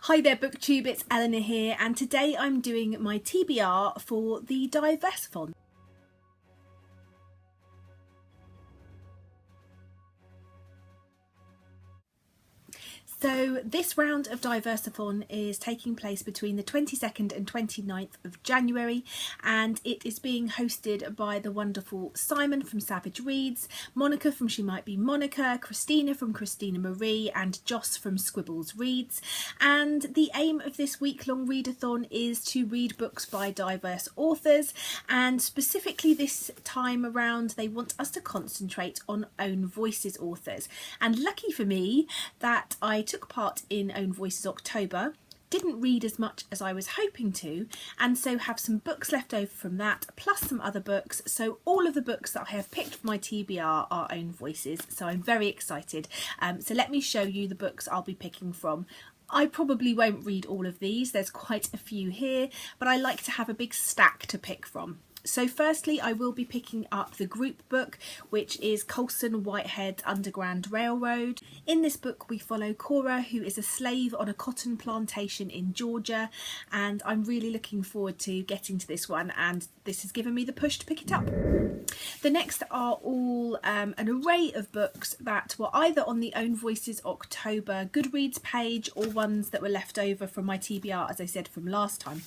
Hi there BookTube, it's Eleanor here, and today I'm doing my TBR for the Diversathon. So this round of Diversathon is taking place between the 22nd and 29th of January, and it is being hosted by the wonderful Simon from Savage Reads, Monica from She Might Be Monica, Christina from Christina Marie, and Joss from Squibbles Reads. And the aim of this week-long readathon is to read books by diverse authors, and specifically this time around they want us to concentrate on Own Voices authors. And lucky for me that I took part in Own Voices October, didn't read as much as I was hoping to, and so have some books left over from that, plus some other books. So all of the books that I have picked for my TBR are Own Voices, so I'm very excited. So let me show you the books I'll be picking from. I probably won't read all of these, there's quite a few here, but I like to have a big stack to pick from. So firstly, I will be picking up the group book, which is Colson Whitehead's Underground Railroad. In this book, we follow Cora, who is a slave on a cotton plantation in Georgia, and I'm really looking forward to getting to this one, and this has given me the push to pick it up. The next are all an array of books that were either on the Own Voices October Goodreads page or ones that were left over from my TBR, as I said, from last time.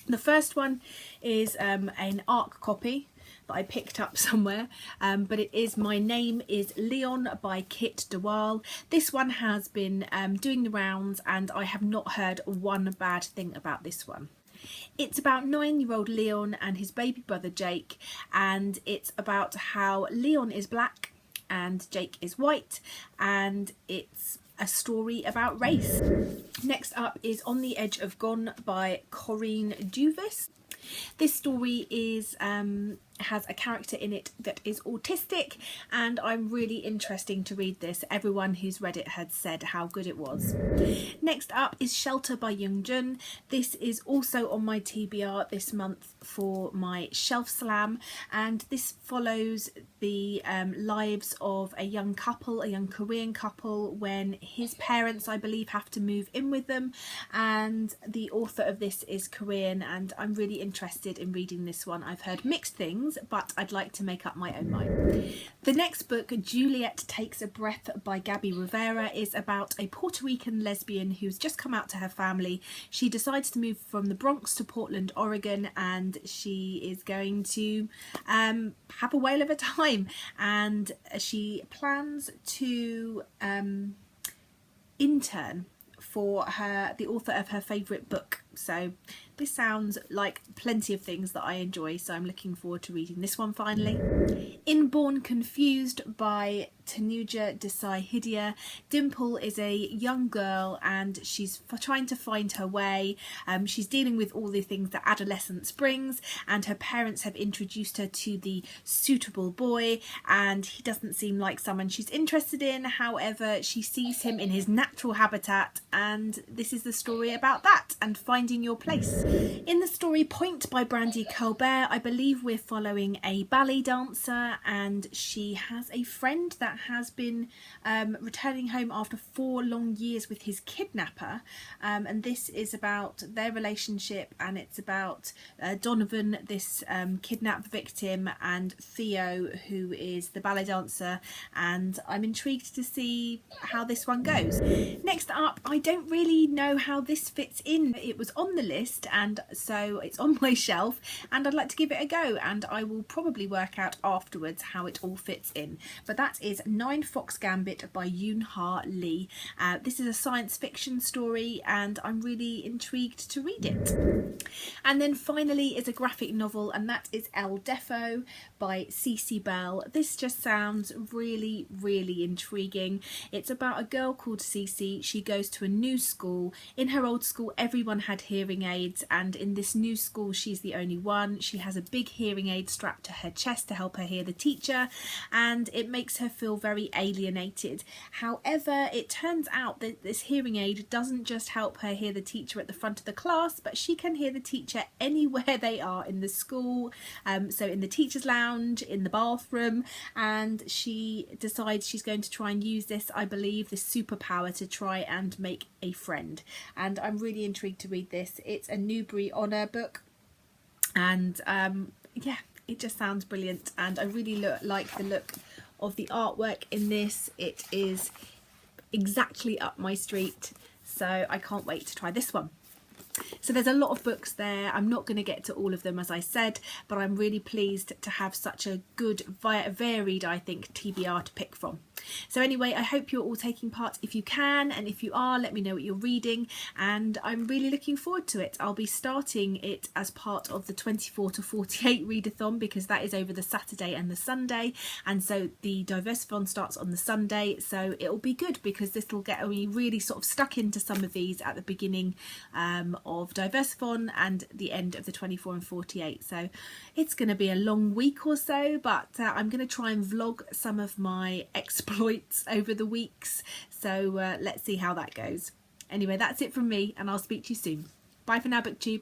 The first one is an ARC copy that I picked up somewhere, but it is My Name is Leon by Kit DeWaal. This one has been doing the rounds, and I have not heard one bad thing about this one. It's about 9-year-old Leon and his baby brother Jake, and it's about how Leon is black and Jake is white, and it's a story about race. Next up is On the Edge of Gone by Corinne Duvis. This story is has a character in it that is autistic, and I'm really interested to read this. Everyone who's read it had said how good it was. Next up is Shelter by Young Jun. This is also on my TBR this month for my Shelf Slam, and this follows the lives of a young couple, a young Korean couple, when his parents, I believe, have to move in with them, and the author of this is Korean, and I'm really interested in reading this one. I've heard mixed things, but I'd like to make up my own mind. The next book, Juliet Takes a Breath by Gabby Rivera, is about a Puerto Rican lesbian who's just come out to her family. She decides to move from the Bronx to Portland, Oregon, and she is going to have a whale of a time, and she plans to intern for the author of her favourite book. So this sounds like plenty of things that I enjoy, so I'm looking forward to reading this one finally. Inborn Confused by Tanuja Desai Hidia. Dimple is a young girl and she's trying to find her way. She's dealing with all the things that adolescence brings, and her parents have introduced her to the suitable boy, and he doesn't seem like someone she's interested in. However, she sees him in his natural habitat, and this is the story about that and finding your place. In the story Point by Brandy Colbert, I believe we're following a ballet dancer, and she has a friend that has been returning home after 4 long years with his kidnapper, and this is about their relationship, and it's about Donovan, this kidnapped victim, and Theo, who is the ballet dancer, and I'm intrigued to see how this one goes. Next up, I don't really know how this fits in. It was on the list, and so it's on my shelf, and I'd like to give it a go, and I will probably work out afterwards how it all fits in. But that is 9 Fox Gambit by Yoon Ha Lee. This is a science fiction story, and I'm really intrigued to read it. And then finally is a graphic novel, and that is El Defo by Cece Bell. This just sounds really, really intriguing. It's about a girl called Cece. She goes to a new school. In her old school, everyone had hearing aids, and in this new school she's the only one. She has a big hearing aid strapped to her chest to help her hear the teacher, and it makes her feel very alienated. However, it turns out that this hearing aid doesn't just help her hear the teacher at the front of the class, but she can hear the teacher anywhere they are in the school, so in the teacher's lounge, in the bathroom, and she decides she's going to try and use this, I believe, this superpower to try and make a friend. And I'm really intrigued to read this. It's a Newbery Honour book, and yeah, it just sounds brilliant, and I really like the look of the artwork in this. It is exactly up my street, so I can't wait to try this one. So there's a lot of books there. I'm not going to get to all of them, as I said, but I'm really pleased to have such a good, varied, I think, TBR to pick from. So anyway, I hope you're all taking part if you can, and if you are, let me know what you're reading, and I'm really looking forward to it. I'll be starting it as part of the 24 to 48 readathon, because that is over the Saturday and the Sunday, and so the Diversithon starts on the Sunday, so it'll be good because this will get me really sort of stuck into some of these at the beginning of Diversithon and the end of the 24 and 48. So it's going to be a long week or so, but I'm going to try and vlog some of my exploits over the weeks, so let's see how that goes. Anyway, that's it from me, and I'll speak to you soon. Bye for now, BookTube.